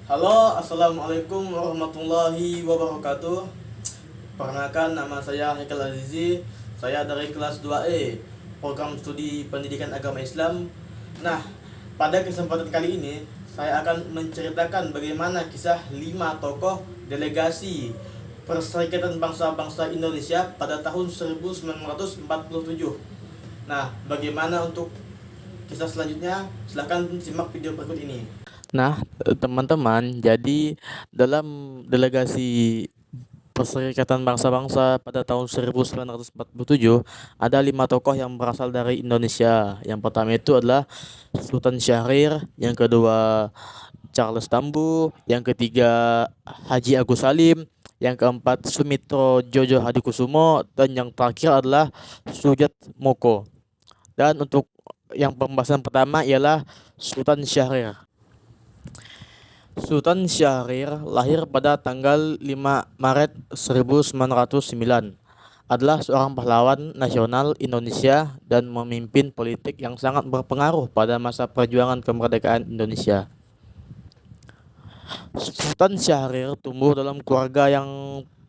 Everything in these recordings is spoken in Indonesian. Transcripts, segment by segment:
Halo, assalamualaikum warahmatullahi wabarakatuh. Perkenalkan, nama saya Haikal Azizi. Saya dari kelas 2E, program studi pendidikan agama Islam. Nah, pada kesempatan kali ini saya akan menceritakan bagaimana kisah 5 tokoh delegasi Perserikatan Bangsa-Bangsa Indonesia pada tahun 1947. Nah, bagaimana untuk kisah selanjutnya? Silahkan simak video berikut ini. Nah, teman-teman, jadi dalam delegasi Perserikatan Bangsa-Bangsa pada tahun 1947 ada 5 tokoh yang berasal dari Indonesia. Yang pertama itu adalah Sultan Syahrir, yang kedua Charles Tambu, yang ketiga Haji Agus Salim, yang keempat Sumitro Jojo Hadikusumo, dan yang terakhir adalah Sujat Moko. Dan untuk yang pembahasan pertama ialah Sultan Syahrir. Sultan Syahrir lahir pada tanggal 5 Maret 1909. Adalah seorang pahlawan nasional Indonesia dan memimpin politik yang sangat berpengaruh pada masa perjuangan kemerdekaan Indonesia. Sultan Syahrir tumbuh dalam keluarga yang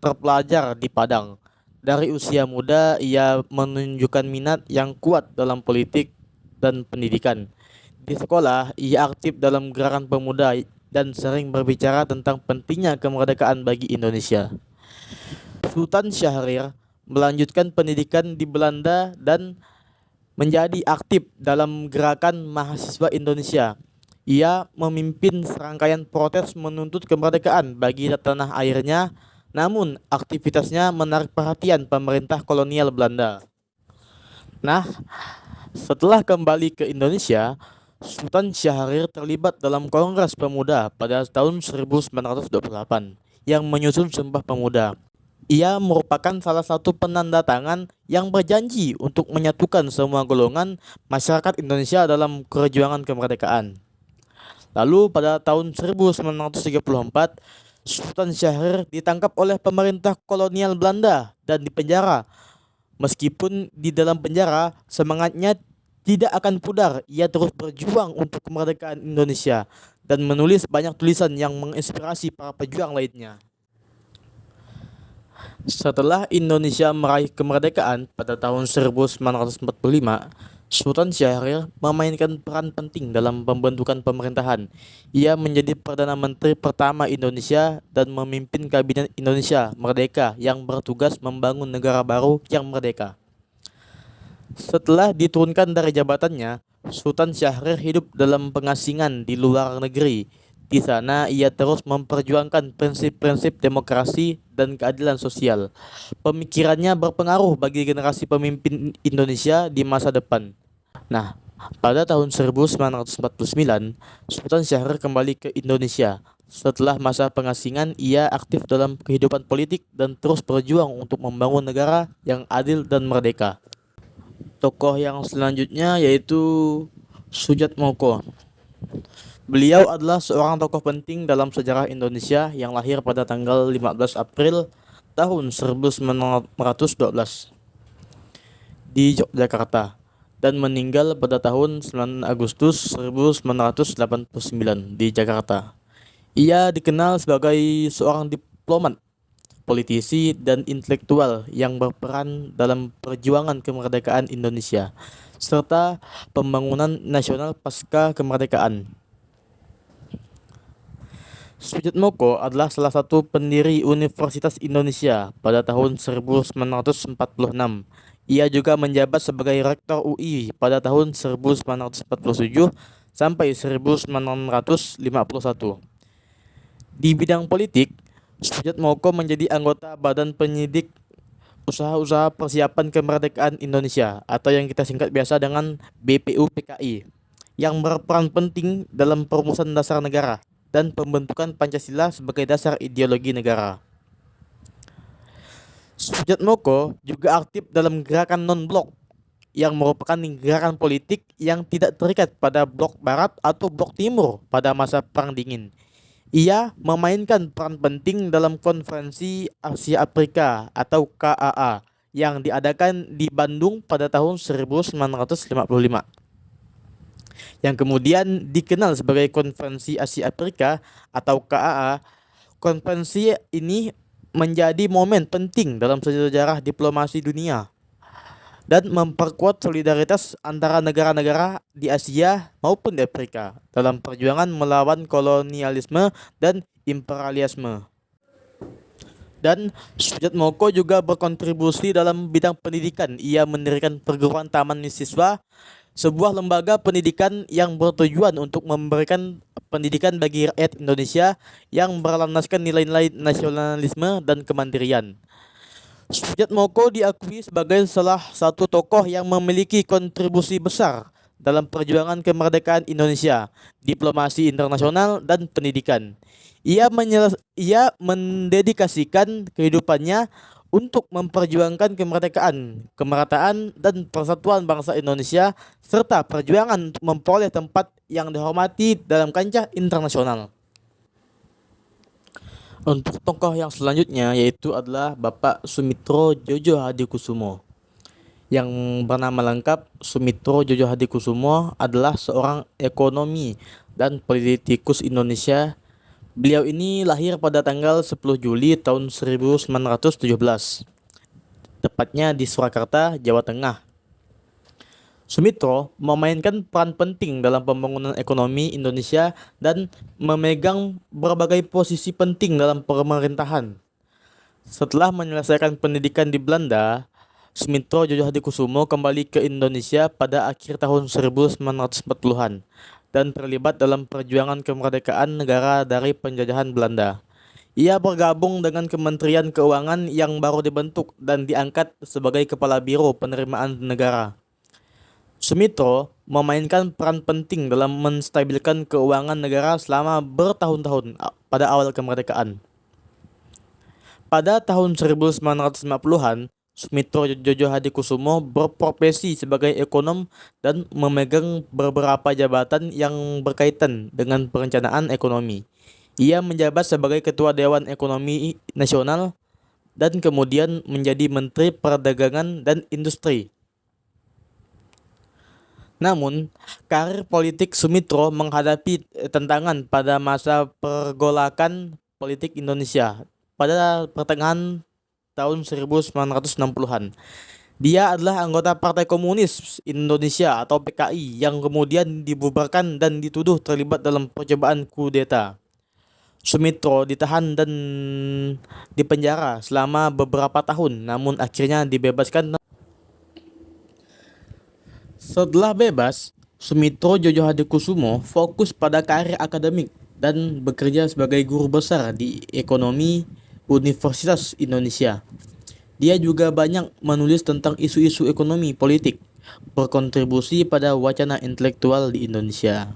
terpelajar di Padang. Dari usia muda, ia menunjukkan minat yang kuat dalam politik dan pendidikan. Di sekolah, ia aktif dalam gerakan pemuda dan sering berbicara tentang pentingnya kemerdekaan bagi Indonesia. Sultan Syahrir melanjutkan pendidikan di Belanda dan menjadi aktif dalam gerakan mahasiswa Indonesia. Ia memimpin serangkaian protes menuntut kemerdekaan bagi tanah airnya, namun aktivitasnya menarik perhatian pemerintah kolonial Belanda. Nah, setelah kembali ke Indonesia, Sultan Syahrir terlibat dalam Kongres Pemuda pada tahun 1928 yang menyusun Sumpah Pemuda. Ia merupakan salah satu penanda tangan yang berjanji untuk menyatukan semua golongan masyarakat Indonesia dalam perjuangan kemerdekaan. Lalu pada tahun 1934, Sultan Syahrir ditangkap oleh pemerintah kolonial Belanda dan dipenjara. Meskipun di dalam penjara, semangatnya tidak akan pudar. Ia terus berjuang untuk kemerdekaan Indonesia dan menulis banyak tulisan yang menginspirasi para pejuang lainnya. Setelah Indonesia meraih kemerdekaan pada tahun 1945, Sultan Syahrir memainkan peran penting dalam pembentukan pemerintahan. Ia menjadi Perdana Menteri pertama Indonesia dan memimpin Kabinet Indonesia Merdeka yang bertugas membangun negara baru yang merdeka. Setelah diturunkan dari jabatannya, Sultan Syahrir hidup dalam pengasingan di luar negeri. Di sana ia terus memperjuangkan prinsip-prinsip demokrasi dan keadilan sosial. Pemikirannya berpengaruh bagi generasi pemimpin Indonesia di masa depan. Nah, pada tahun 1949, Sultan Syahrir kembali ke Indonesia. Setelah masa pengasingan, ia aktif dalam kehidupan politik dan terus berjuang untuk membangun negara yang adil dan merdeka. Tokoh yang selanjutnya yaitu Sujat Moko. Beliau adalah seorang tokoh penting dalam sejarah Indonesia yang lahir pada tanggal 15 April tahun 1912 di Yogyakarta dan meninggal pada tahun 9 Agustus 1989 di Jakarta. Ia dikenal sebagai seorang diplomat, politisi, dan intelektual yang berperan dalam perjuangan kemerdekaan Indonesia serta pembangunan nasional pasca kemerdekaan. Sujatmoko adalah salah satu pendiri Universitas Indonesia pada tahun 1946. Ia juga menjabat sebagai Rektor UI pada tahun 1947 sampai 1951. Di bidang politik, Sujatmoko menjadi anggota Badan Penyidik Usaha-Usaha Persiapan Kemerdekaan Indonesia atau yang kita singkat biasa dengan BPUPKI yang berperan penting dalam perumusan dasar negara dan pembentukan Pancasila sebagai dasar ideologi negara. Sujatmoko juga aktif dalam gerakan non-blok yang merupakan gerakan politik yang tidak terikat pada blok barat atau blok timur pada masa Perang Dingin. Ia memainkan peran penting dalam Konferensi Asia Afrika atau KAA yang diadakan di Bandung pada tahun 1955. yang kemudian dikenal sebagai Konferensi Asia Afrika atau KAA. Konferensi ini menjadi momen penting dalam sejarah diplomasi dunia dan memperkuat solidaritas antara negara-negara di Asia maupun di Afrika dalam perjuangan melawan kolonialisme dan imperialisme. Dan Sujatmoko juga berkontribusi dalam bidang pendidikan. Ia mendirikan perguruan taman siswa, sebuah lembaga pendidikan yang bertujuan untuk memberikan pendidikan bagi rakyat Indonesia yang berlandaskan nilai-nilai nasionalisme dan kemandirian. Sujatmoko diakui sebagai salah satu tokoh yang memiliki kontribusi besar dalam perjuangan kemerdekaan Indonesia, diplomasi internasional, dan pendidikan. Ia mendedikasikan kehidupannya untuk memperjuangkan kemerdekaan, kemerataan, dan persatuan bangsa Indonesia, serta perjuangan untuk memperoleh tempat yang dihormati dalam kancah internasional. Untuk tokoh yang selanjutnya yaitu adalah Bapak Sumitro Djojo Hadikusumo. Yang bernama lengkap Sumitro Djojo Hadikusumo adalah seorang ekonomi dan politikus Indonesia. Beliau ini lahir pada tanggal 10 Juli tahun 1917, tepatnya di Surakarta, Jawa Tengah. Sumitro memainkan peran penting dalam pembangunan ekonomi Indonesia dan memegang berbagai posisi penting dalam pemerintahan. Setelah menyelesaikan pendidikan di Belanda, Sumitro Djojo Hadikusumo kembali ke Indonesia pada akhir tahun 1940-an dan terlibat dalam perjuangan kemerdekaan negara dari penjajahan Belanda. Ia bergabung dengan Kementerian Keuangan yang baru dibentuk dan diangkat sebagai Kepala Biro Penerimaan Negara. Sumitro memainkan peran penting dalam menstabilkan keuangan negara selama bertahun-tahun pada awal kemerdekaan. Pada tahun 1950-an, Sumitro Djojo Hadikusumo berprofesi sebagai ekonom dan memegang beberapa jabatan yang berkaitan dengan perencanaan ekonomi. Ia menjabat sebagai Ketua Dewan Ekonomi Nasional dan kemudian menjadi Menteri Perdagangan dan Industri. Namun, karir politik Sumitro menghadapi tantangan pada masa pergolakan politik Indonesia pada pertengahan tahun 1960-an. Dia adalah anggota Partai Komunis Indonesia atau PKI yang kemudian dibubarkan dan dituduh terlibat dalam percobaan kudeta. Sumitro ditahan dan dipenjara selama beberapa tahun, namun akhirnya dibebaskan. Setelah bebas, Sumitro Djojo Hadikusumo fokus pada karir akademik dan bekerja sebagai guru besar di ekonomi Universitas Indonesia. Dia juga banyak menulis tentang isu-isu ekonomi politik, berkontribusi pada wacana intelektual di Indonesia.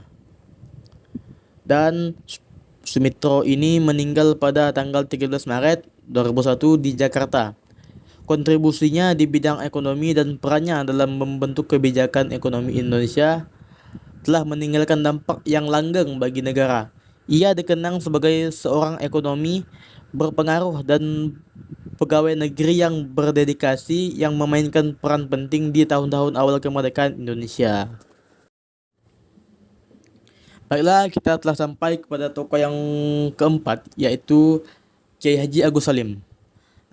Dan Sumitro ini meninggal pada tanggal 13 Maret 2001 di Jakarta. Kontribusinya di bidang ekonomi dan perannya dalam membentuk kebijakan ekonomi Indonesia telah meninggalkan dampak yang langgeng bagi negara. Ia dikenang sebagai seorang ekonomi berpengaruh dan pegawai negeri yang berdedikasi yang memainkan peran penting di tahun-tahun awal kemerdekaan Indonesia. Baiklah, kita telah sampai kepada tokoh yang keempat, yaitu Kiai Haji Agus Salim.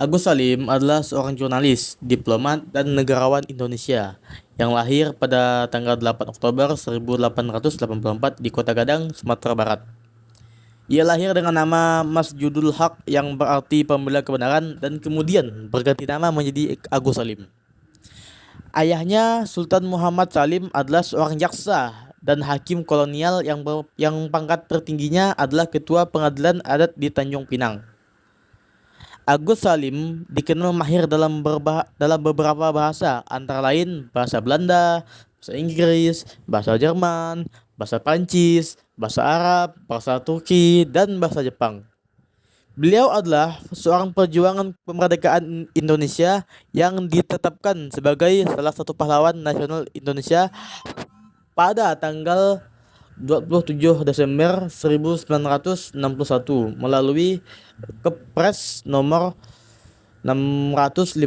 Agus Salim adalah seorang jurnalis, diplomat, dan negarawan Indonesia yang lahir pada tanggal 8 Oktober 1884 di Kota Gadang, Sumatera Barat. Ia lahir dengan nama Masjudul Haq yang berarti pembela kebenaran dan kemudian berganti nama menjadi Agus Salim. Ayahnya Sultan Muhammad Salim adalah seorang jaksa dan hakim kolonial yang pangkat tertingginya adalah Ketua Pengadilan Adat di Tanjung Pinang. Agus Salim dikenal mahir dalam beberapa bahasa, antara lain bahasa Belanda, bahasa Inggris, bahasa Jerman, bahasa Prancis, bahasa Arab, bahasa Turki, dan bahasa Jepang. Beliau adalah seorang perjuangan kemerdekaan Indonesia yang ditetapkan sebagai salah satu pahlawan nasional Indonesia pada tanggal 27 Desember 1961 melalui Kepres nomor 657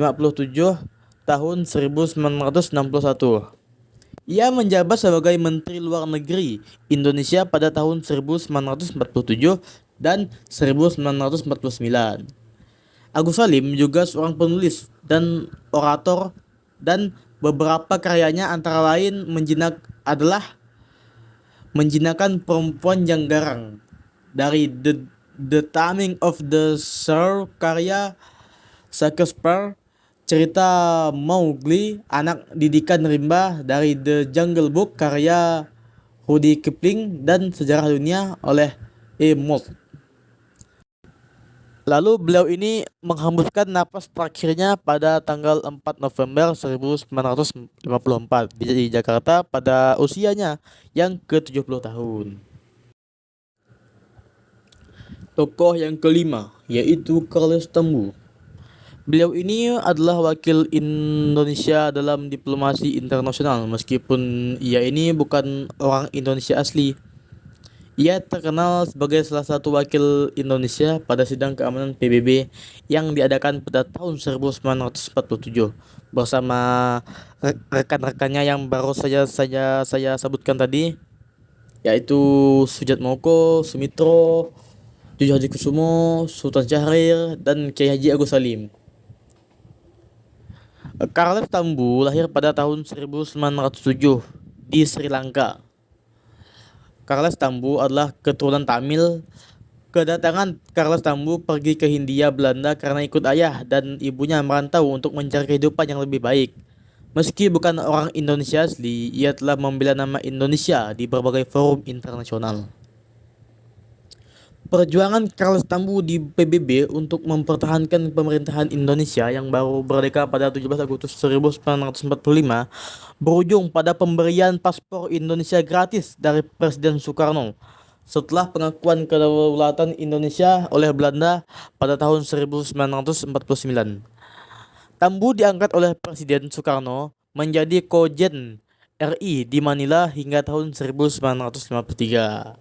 tahun 1961 Ia menjabat sebagai Menteri Luar Negeri Indonesia pada tahun 1947 dan 1949. Agus Salim juga seorang penulis dan orator, dan beberapa karyanya antara lain menjinakkan perempuan yang garang. Dari The Taming of the Shrew karya Shakespeare, cerita Mowgli, anak didikan rimba dari The Jungle Book karya Rudyard Kipling, dan Sejarah Dunia oleh E. Moult. Lalu beliau ini menghembuskan napas terakhirnya pada tanggal 4 November 1954 di Jakarta pada usianya yang ke-70 tahun. Tokoh yang kelima yaitu Charles Tambu. Beliau ini adalah wakil Indonesia dalam diplomasi internasional, meskipun ia ini bukan orang Indonesia asli. Ia terkenal sebagai salah satu wakil Indonesia pada sidang keamanan PBB yang diadakan pada tahun 1947 bersama rekan-rekannya yang baru saya sebutkan tadi, yaitu Sujatmoko, Sumitro, Jojo Hadikusumo, Sultan Syahrir, dan Kiai Haji Agus Salim. Charles Tambu lahir pada tahun 1907 di Sri Lanka. Charles Tambu adalah keturunan Tamil. Kedatangan Charles Tambu pergi ke Hindia Belanda karena ikut ayah dan ibunya merantau untuk mencari kehidupan yang lebih baik. Meski bukan orang Indonesia asli, ia telah membela nama Indonesia di berbagai forum internasional. Perjuangan Charles Tambu di PBB untuk mempertahankan pemerintahan Indonesia yang baru merdeka pada 17 Agustus 1945 berujung pada pemberian paspor Indonesia gratis dari Presiden Soekarno setelah pengakuan kedaulatan Indonesia oleh Belanda pada tahun 1949. Tambu diangkat oleh Presiden Soekarno menjadi Kojen RI di Manila hingga tahun 1953.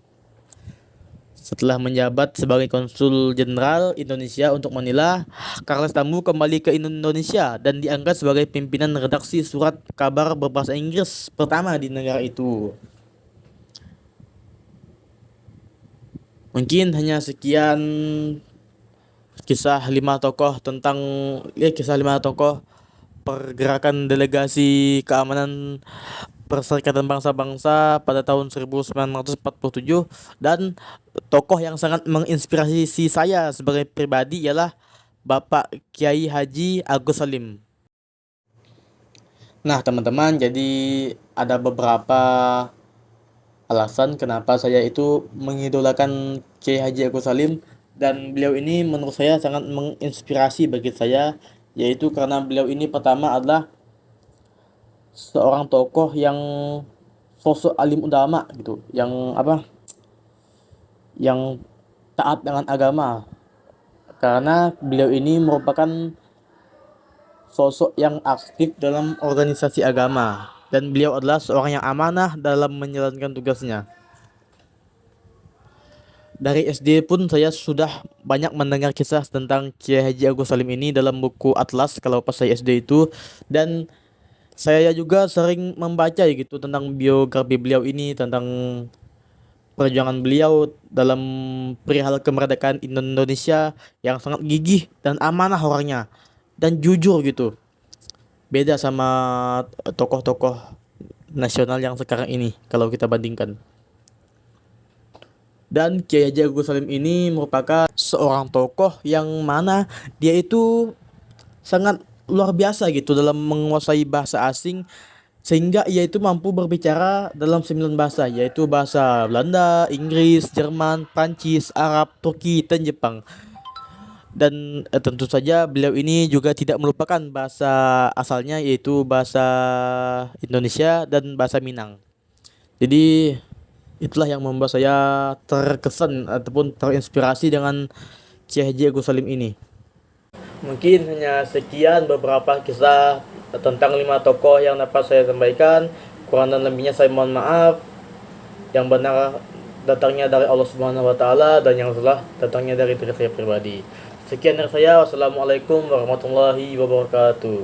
Setelah menjabat sebagai Konsul Jenderal Indonesia untuk Manila, Charles Tambu kembali ke Indonesia dan diangkat sebagai pimpinan redaksi surat kabar berbahasa Inggris pertama di negara itu. Mungkin hanya sekian kisah 5 tokoh pergerakan delegasi keamanan Perserikatan Bangsa-Bangsa pada tahun 1947, dan tokoh yang sangat menginspirasi saya sebagai pribadi ialah Bapak Kiai Haji Agus Salim. Nah, teman-teman, jadi ada beberapa alasan kenapa saya itu mengidolakan Kiai Haji Agus Salim, dan beliau ini menurut saya sangat menginspirasi bagi saya, yaitu karena beliau ini pertama adalah seorang tokoh yang sosok alim ulama gitu, yang taat dengan agama, karena beliau ini merupakan sosok yang aktif dalam organisasi agama, dan beliau adalah seorang yang amanah dalam menjalankan tugasnya. Dari SD pun saya sudah banyak mendengar kisah tentang Kiai Haji Agus Salim ini dalam buku Atlas kalau pas saya SD itu, dan saya juga sering membaca gitu tentang biografi beliau ini, tentang perjuangan beliau dalam perihal kemerdekaan Indonesia yang sangat gigih dan amanah orangnya dan jujur gitu. Beda sama tokoh-tokoh nasional yang sekarang ini kalau kita bandingkan. Dan Kiai Haji Agus Salim ini merupakan seorang tokoh yang mana dia itu sangat luar biasa gitu dalam menguasai bahasa asing, sehingga ia itu mampu berbicara dalam 9 bahasa, yaitu bahasa Belanda, Inggris, Jerman, Prancis, Arab, Turki, dan Jepang. Dan tentu saja beliau ini juga tidak melupakan bahasa asalnya, yaitu bahasa Indonesia dan bahasa Minang. Jadi itulah yang membuat saya terkesan ataupun terinspirasi dengan Kiai Haji Agus Salim ini. Mungkin hanya sekian beberapa kisah tentang 5 tokoh yang dapat saya sampaikan. Kurang dan lebihnya saya mohon maaf. Yang benar datangnya dari Allah Subhanahu wa taala, dan yang salah datangnya dari diri saya pribadi. Sekian dari saya. Wassalamualaikum warahmatullahi wabarakatuh.